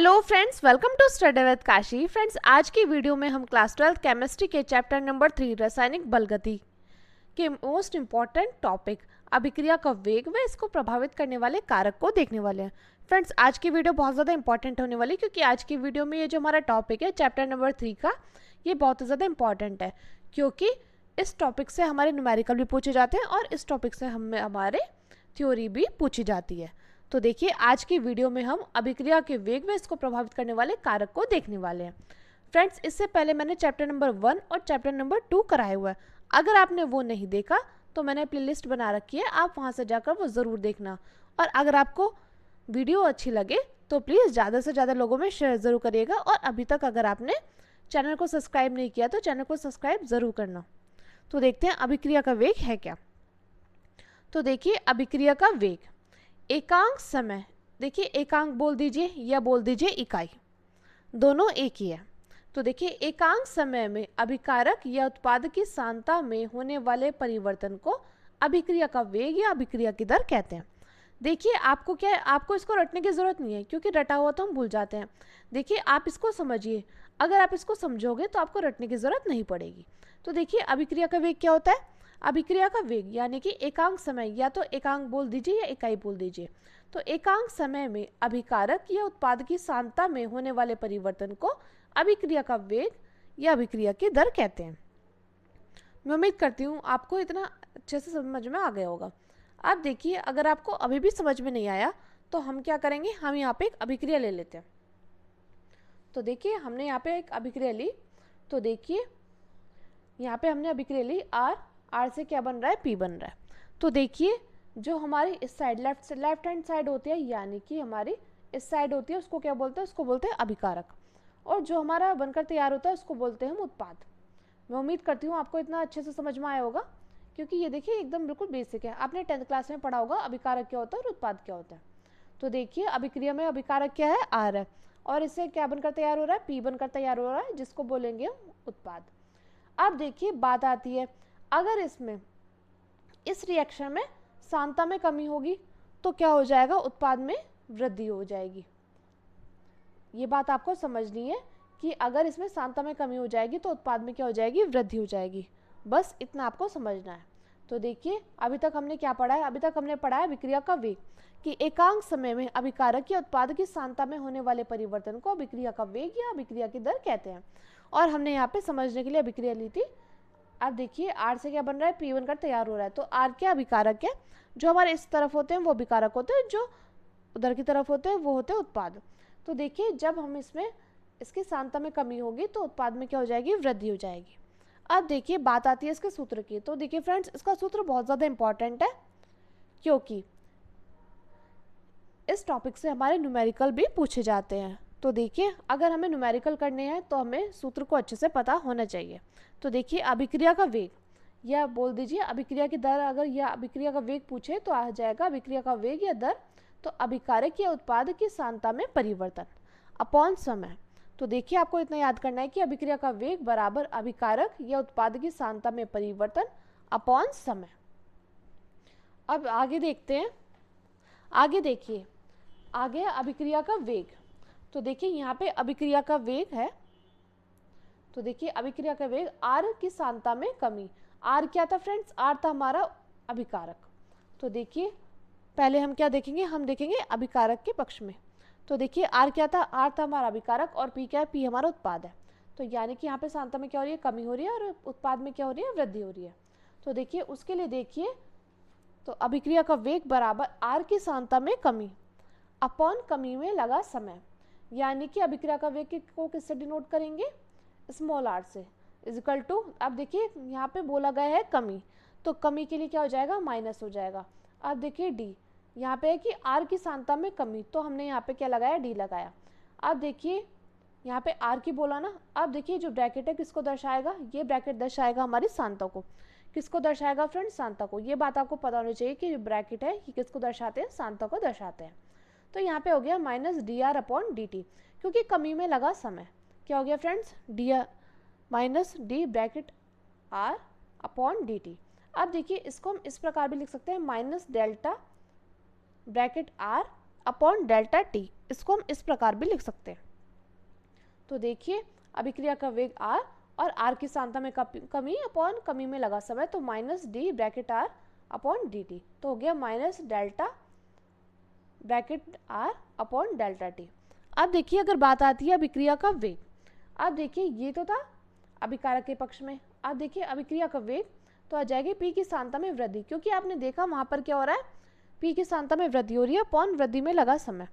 Hello friends, welcome to study with Kashi. Friends, आज की video में हम क्लास 12 केमिस्ट्री के चैप्टर नंबर 3 रासायनिक बलगति के मोस्ट इम्पॉर्टेंट टॉपिक अभिक्रिया का वेग व इसको प्रभावित करने वाले कारक को देखने वाले हैं। फ्रेंड्स, आज की वीडियो बहुत ज़्यादा इंपॉर्टेंट होने वाली क्योंकि आज की वीडियो में ये जो हमारा टॉपिक है चैप्टर नंबर 3 का, ये बहुत ज़्यादा इंपॉर्टेंट है क्योंकि इस टॉपिक से हमारे न्यूमेरिकल भी पूछे जाते हैं और इस टॉपिक से हमारे थ्योरी भी पूछी जाती है। तो देखिए, आज की वीडियो में हम अभिक्रिया के वेग व इसको प्रभावित करने वाले कारक को देखने वाले हैं। फ्रेंड्स, इससे पहले मैंने चैप्टर नंबर 1 और चैप्टर नंबर 2 कराया हुआ है। अगर आपने वो नहीं देखा तो मैंने प्लेलिस्ट बना रखी है, आप वहाँ से जाकर वो ज़रूर देखना। और अगर आपको वीडियो अच्छी लगे तो प्लीज़ ज़्यादा से ज़्यादा लोगों में शेयर ज़रूर करिएगा। और अभी तक अगर आपने चैनल को सब्सक्राइब नहीं किया तो चैनल को सब्सक्राइब ज़रूर करना। तो देखते हैं अभिक्रिया का वेग है क्या। तो देखिए, अभिक्रिया का वेग एकांक समय, देखिए एकांक बोल दीजिए या बोल दीजिए इकाई, दोनों एक ही है। तो देखिए, एकांक समय में अभिकारक या उत्पाद की सांद्रता में होने वाले परिवर्तन को अभिक्रिया का वेग या अभिक्रिया की दर कहते हैं। देखिए, आपको क्या है, आपको इसको रटने की ज़रूरत नहीं है क्योंकि रटा हुआ तो हम भूल जाते हैं। देखिए, आप इसको समझिए, अगर आप इसको समझोगे तो आपको रटने की ज़रूरत नहीं पड़ेगी। तो देखिए, अभिक्रिया का वेग क्या होता है। अभिक्रिया का वेग यानी कि एकांक समय, या तो एकांक बोल दीजिए या इकाई बोल दीजिए। तो एकांक समय में अभिकारक या उत्पाद की सांद्रता में होने वाले परिवर्तन को अभिक्रिया का वेग या अभिक्रिया की दर कहते हैं। मैं उम्मीद करती हूँ आपको इतना अच्छे से समझ में आ गया होगा। अब देखिए, अगर आपको अभी भी समझ में नहीं आया तो हम क्या करेंगे, हम यहाँ पे एक अभिक्रिया ले लेते हैं। तो देखिए, हमने यहाँ पे एक अभिक्रिया ली। तो देखिए, यहाँ पे हमने अभिक्रिया ली आर से क्या बन रहा है, पी बन रहा है। तो देखिए, जो हमारी इस साइड लेफ्ट हैंड साइड होती है, यानी कि हमारी इस साइड होती है, उसको क्या बोलते हैं, उसको बोलते हैं अभिकारक। और जो हमारा बनकर तैयार होता है उसको बोलते हैं हम उत्पाद। मैं उम्मीद करती हूँ आपको इतना अच्छे से समझ में आया होगा क्योंकि ये देखिए एकदम बिल्कुल बेसिक है। आपने 10th क्लास में पढ़ा होगा अभिकारक क्या होता है और उत्पाद क्या होता है। तो देखिए, अभिक्रिया में अभिकारक क्या है, आर है, और इससे क्या बनकर तैयार हो रहा है, पी बनकर तैयार हो रहा है, जिसको बोलेंगे हम उत्पाद। अब देखिए, बात आती है, अगर इसमें इस रिएक्शन में सांद्रता में कमी होगी तो क्या हो जाएगा, उत्पाद में वृद्धि हो जाएगी। ये बात आपको समझनी है कि अगर इसमें सांद्रता में कमी हो जाएगी तो उत्पाद में क्या हो जाएगी, वृद्धि हो जाएगी। बस इतना आपको समझना है। तो देखिए, अभी तक हमने क्या पढ़ा है, अभी तक हमने पढ़ा है अभिक्रिया का वेग, कि एकांक समय में अभिकारक या उत्पाद की सांद्रता में होने वाले परिवर्तन को अभिक्रिया का वेग या अभिक्रिया की दर कहते हैं। और हमने यहाँ पे समझने के लिए अभिक्रिया ली थी। अब देखिए, आर से क्या बन रहा है, पी बनकर तैयार हो रहा है। तो आर क्या अभिकारक है, जो हमारे इस तरफ होते हैं वो अभिकारक होते हैं, जो उधर की तरफ होते हैं वो होते हैं उत्पाद। तो देखिए, जब हम इसमें इसकी सांद्रता में कमी होगी तो उत्पाद में क्या हो जाएगी, वृद्धि हो जाएगी। अब देखिए, बात आती है इसके सूत्र की। तो देखिए फ्रेंड्स, इसका सूत्र बहुत ज़्यादा इंपॉर्टेंट है क्योंकि इस टॉपिक से हमारे न्यूमेरिकल भी पूछे जाते हैं। तो देखिए, अगर हमें न्यूमेरिकल करने हैं तो हमें सूत्र को अच्छे से पता होना चाहिए। तो देखिए, अभिक्रिया का वेग या बोल दीजिए अभिक्रिया की दर, अगर या अभिक्रिया का वेग पूछे तो आ जाएगा अभिक्रिया का वेग या दर, तो अभिकारक या उत्पाद की सांद्रता में परिवर्तन अपॉन समय। तो देखिए, आपको इतना याद करना है कि अभिक्रिया का वेग बराबर अभिकारक या उत्पाद की सांद्रता में परिवर्तन अपॉन समय। अब आगे देखते हैं। आगे देखिए, आगे अभिक्रिया का वेग। तो देखिए, यहाँ पे अभिक्रिया का वेग है। तो देखिए, अभिक्रिया का वेग आर की सांद्रता में कमी। आर क्या था फ्रेंड्स, आर था हमारा अभिकारक। तो देखिए, पहले हम क्या देखेंगे, हम देखेंगे अभिकारक के पक्ष में। तो देखिए, आर क्या था, आर था हमारा अभिकारक, और पी क्या है, पी हमारा उत्पाद है। तो यानी कि यहाँ पे सांद्रता में क्या हो रही है, कमी हो रही है, और उत्पाद में क्या हो रही है, वृद्धि हो रही है। तो देखिए, उसके लिए देखिए, तो अभिक्रिया का वेग बराबर आर की सांद्रता में कमी अपॉन कमी में लगा समय। यानी कि अभिक्रिया का वेग को किससे डिनोट करेंगे, स्मॉल आर से, इजिकल टू, अब देखिए यहाँ पे बोला गया है कमी, तो कमी के लिए क्या हो जाएगा, माइनस हो जाएगा। अब देखिए डी, यहाँ पे है कि आर की सांद्रता में कमी, तो हमने यहाँ पे क्या लगाया, डी लगाया। अब देखिए, यहाँ पे आर की बोला ना, अब देखिए जो ब्रैकेट है किसको दर्शाएगा, ये ब्रैकेट दर्शाएगा हमारी सांद्रता को। किसको दर्शाएगा फ्रेंड्स, सांद्रता को। ये बात आपको पता होनी चाहिए कि ब्रैकेट है ये किसको दर्शाते हैं, सांद्रता को दर्शाते हैं। तो यहाँ पे हो गया minus D R upon D T, क्योंकि कमी में लगा समय। क्या हो गया friends, D R minus D bracket R upon D T. अब देखिए, इसको हम इस प्रकार भी लिख सकते हैं, minus delta bracket R upon delta T. इसको हम इस प्रकार भी लिख सकते हैं। तो देखिए अभिक्रिया का वेग r और r की सांद्रता में कमी अपॉन कमी में लगा समय, तो minus D bracket r upon D T, तो हो गया minus delta bracket r upon delta T. अब देखिए अगर बात आती है अभिक्रिया का वेग, अब देखिए ये तो था अभिकारक के पक्ष में, अब देखिए अभिक्रिया का वेग तो आ जाएगी p की सांद्रता में वृद्धि, क्योंकि आपने देखा वहाँ पर क्या हो रहा है, p की सांद्रता में वृद्धि हो रही है अपॉन वृद्धि में लगा समय।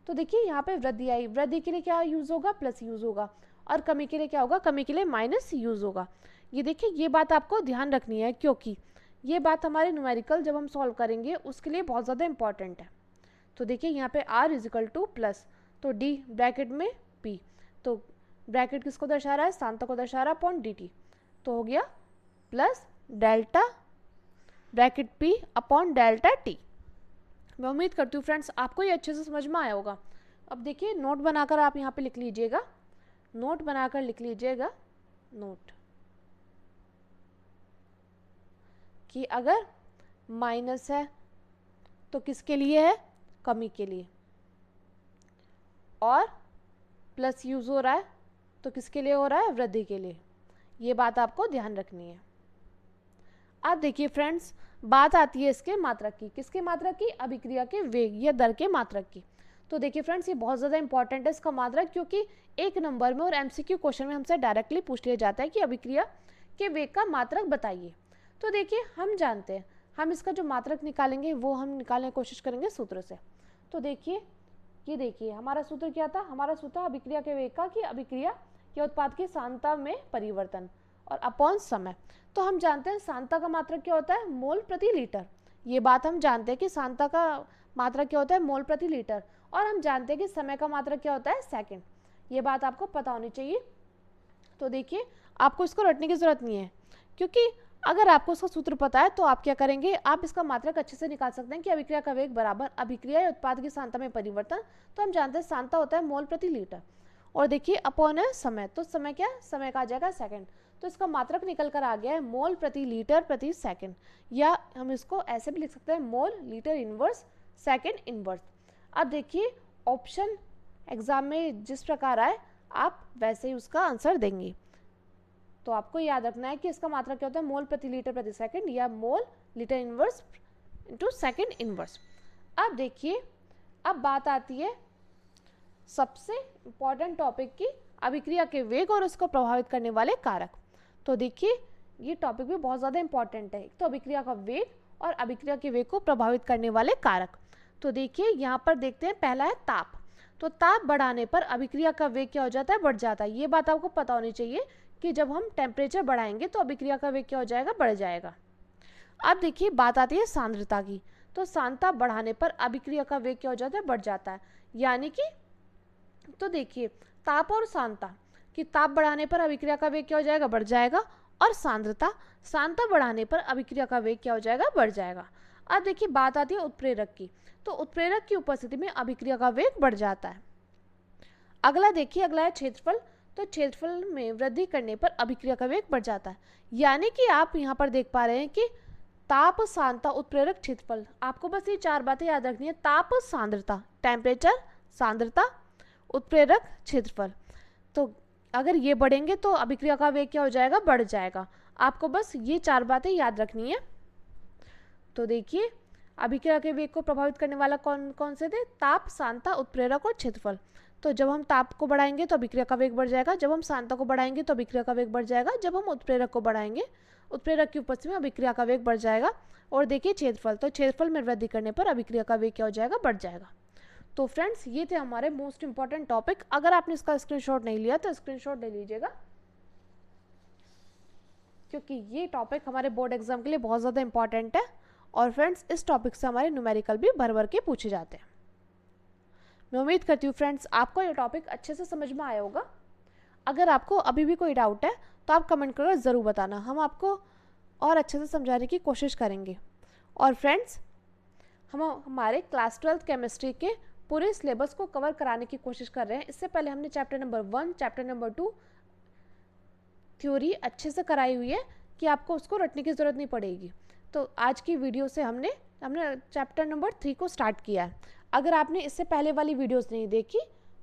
तो देखिए यहाँ पे वृद्धि आई, वृद्धि के लिए क्या यूज होगा, प्लस यूज होगा, और कमी के लिए क्या होगा, कमी के लिए माइनस यूज होगा। ये देखिए ये बात आपको ध्यान रखनी है, क्योंकि ये बात हमारे न्यूमेरिकल जब हम सॉल्व करेंगे उसके लिए बहुत ज़्यादा इंपॉर्टेंट है। तो देखिए यहाँ पे r इजिकल टू प्लस, तो d ब्रैकेट में p, तो ब्रैकेट किसको दर्शा रहा है, सांद्रता को दर्शा रहा है अपॉन dt, तो हो गया plus delta bracket p upon delta t। मैं उम्मीद करती हूँ फ्रेंड्स आपको ये अच्छे से समझ में आया होगा। अब देखिए नोट बनाकर आप यहाँ पे लिख लीजिएगा, नोट बनाकर लिख लीजिएगा, नोट कि अगर माइनस है तो किसके लिए है, कमी के लिए, और प्लस यूज हो रहा है तो किसके लिए हो रहा है, वृद्धि के लिए। ये बात आपको ध्यान रखनी है। अब देखिए फ्रेंड्स बात आती है इसके मात्रक की, किसके मात्रक की, अभिक्रिया के वेग या दर के मात्रक की। तो देखिए फ्रेंड्स ये बहुत ज़्यादा इंपॉर्टेंट है इसका मात्रक, क्योंकि एक नंबर में और एमसीक्यू क्वेश्चन में हमसे डायरेक्टली पूछ लिया जाता है कि अभिक्रिया के वेग का मात्रक बताइए। तो देखिए हम जानते हैं, हम इसका जो मात्रक निकालेंगे वो हम निकालने की कोशिश करेंगे सूत्र से। तो देखिए ये देखिए हमारा सूत्र क्या था, हमारा सूत्र अभिक्रिया के वेग का कि अभिक्रिया के उत्पाद की सांद्रता में परिवर्तन और अपॉन समय। तो हम जानते हैं सांद्रता का मात्रक क्या होता है, मोल प्रति लीटर। ये बात हम जानते हैं कि सांद्रता का मात्रक क्या होता है, मोल प्रति लीटर, और हम जानते हैं कि समय का मात्रक क्या होता है, सेकंड। ये बात आपको पता होनी चाहिए। तो देखिए आपको इसको रटने की जरूरत नहीं है, क्योंकि अगर आपको उसका सूत्र पता है तो आप क्या करेंगे, आप इसका मात्रक अच्छे से निकाल सकते हैं कि अभिक्रिया का वेग बराबर अभिक्रिया या उत्पाद की सांद्रता में परिवर्तन। तो हम जानते हैं सांद्रता होता है मोल प्रति लीटर, और देखिए अपॉन है समय, तो समय क्या, समय का आ जाएगा सेकंड। तो इसका मात्रक निकल कर आ गया है मोल प्रति लीटर प्रति सेकंड, या हम इसको ऐसे भी लिख सकते हैं mole litre inverse second inverse. अब देखिए ऑप्शन एग्जाम में जिस प्रकार आए आप वैसे ही उसका आंसर देंगे। तो आपको याद रखना है कि इसका मात्रक क्या होता है, मोल प्रति लीटर प्रति सेकंड या mole litre inverse into second inverse. अब देखिए अब बात आती है सबसे इम्पॉर्टेंट टॉपिक की, अभिक्रिया के वेग और इसको प्रभावित करने वाले कारक। तो देखिए ये टॉपिक भी बहुत ज़्यादा इंपॉर्टेंट है, तो अभिक्रिया का वेग और अभिक्रिया के वेग को प्रभावित करने वाले कारक। तो देखिए यहाँ पर देखते हैं, पहला है ताप। तो ताप बढ़ाने पर अभिक्रिया का वेग क्या हो जाता है, बढ़ जाता है। ये बात आपको पता होनी चाहिए कि जब हम टेम्परेचर बढ़ाएंगे तो अभिक्रिया का वेग क्या हो जाएगा, बढ़ जाएगा। अब देखिए बात आती है सांद्रता की। तो सांद्रता बढ़ाने पर अभिक्रिया का वेग क्या हो जाता है, बढ़ जाता है। यानी कि तो देखिए ताप और सांद्रता कि ताप बढ़ाने पर अभिक्रिया का वेग क्या हो जाएगा, बढ़ जाएगा, और सांद्रता बढ़ाने पर अभिक्रिया का वेग क्या हो जाएगा, बढ़ जाएगा। अब देखिए बात आती है उत्प्रेरक की। तो उत्प्रेरक की उपस्थिति में अभिक्रिया का वेग बढ़ जाता है। अगला देखिए, अगला है क्षेत्रफल। तो क्षेत्रफल में वृद्धि करने पर अभिक्रिया का वेग बढ़ जाता है। यानी कि आप यहाँ पर देख पा रहे हैं कि ताप, सांद्रता, उत्प्रेरक, क्षेत्रफल, आपको बस ये चार बातें याद रखनी है। ताप, सांद्रता, टेम्परेचर, सांद्रता, उत्प्रेरक, क्षेत्रफल। तो अगर ये बढ़ेंगे तो अभिक्रिया का वेग क्या हो जाएगा, बढ़ जाएगा। आपको बस ये चार बातें याद रखनी है। तो देखिए अभिक्रिया के वेग को प्रभावित करने वाला कौन कौन से थे, ताप, सांद्रता, उत्प्रेरक और क्षेत्रफल। तो जब हम ताप को बढ़ाएंगे तो अभिक्रिया का वेग बढ़ जाएगा, जब हम सांद्रता को बढ़ाएंगे तो अभिक्रिया का वेग बढ़ जाएगा, जब हम उत्प्रेरक को बढ़ाएंगे उत्प्रेरक की उपस्थिति में अभिक्रिया का वेग बढ़ जाएगा। और देखिए क्षेत्रफल, तो क्षेत्रफल में वृद्धि करने पर अभिक्रिया का वेग क्या हो जाएगा, बढ़ जाएगा। तो फ्रेंड्स ये थे हमारे मोस्ट इंपॉर्टेंट टॉपिक। अगर आपने इसका स्क्रीनशॉट नहीं लिया तो स्क्रीनशॉट ले लीजिएगा, क्योंकि ये टॉपिक हमारे बोर्ड एग्जाम के लिए बहुत ज़्यादा इंपॉर्टेंट है। और फ्रेंड्स इस टॉपिक से हमारे न्यूमेरिकल भी भर भर के पूछे जाते हैं। मैं उम्मीद करती हूँ फ्रेंड्स आपको ये टॉपिक अच्छे से समझ में आया होगा। अगर आपको अभी भी कोई डाउट है तो आप कमेंट करके ज़रूर बताना, हम आपको और अच्छे से समझाने की कोशिश करेंगे। और फ्रेंड्स हम हमारे क्लास 12 केमिस्ट्री के पूरे सिलेबस को कवर कराने की कोशिश कर रहे हैं। इससे पहले हमने chapter number 1, chapter number 2 theory अच्छे से कराई हुई है कि आपको उसको रटने की ज़रूरत नहीं पड़ेगी। तो आज की वीडियो से हमने चैप्टर नंबर 3 को स्टार्ट किया है। अगर आपने इससे पहले वाली वीडियोस नहीं देखी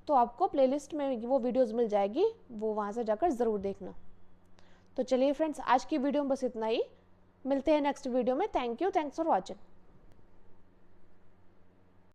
तो आपको प्लेलिस्ट में वो वीडियोस मिल जाएगी, वो वहाँ से जाकर ज़रूर देखना। तो चलिए फ्रेंड्स, आज की वीडियो में बस इतना ही। मिलते हैं नेक्स्ट वीडियो में। Thank you, thanks for watching.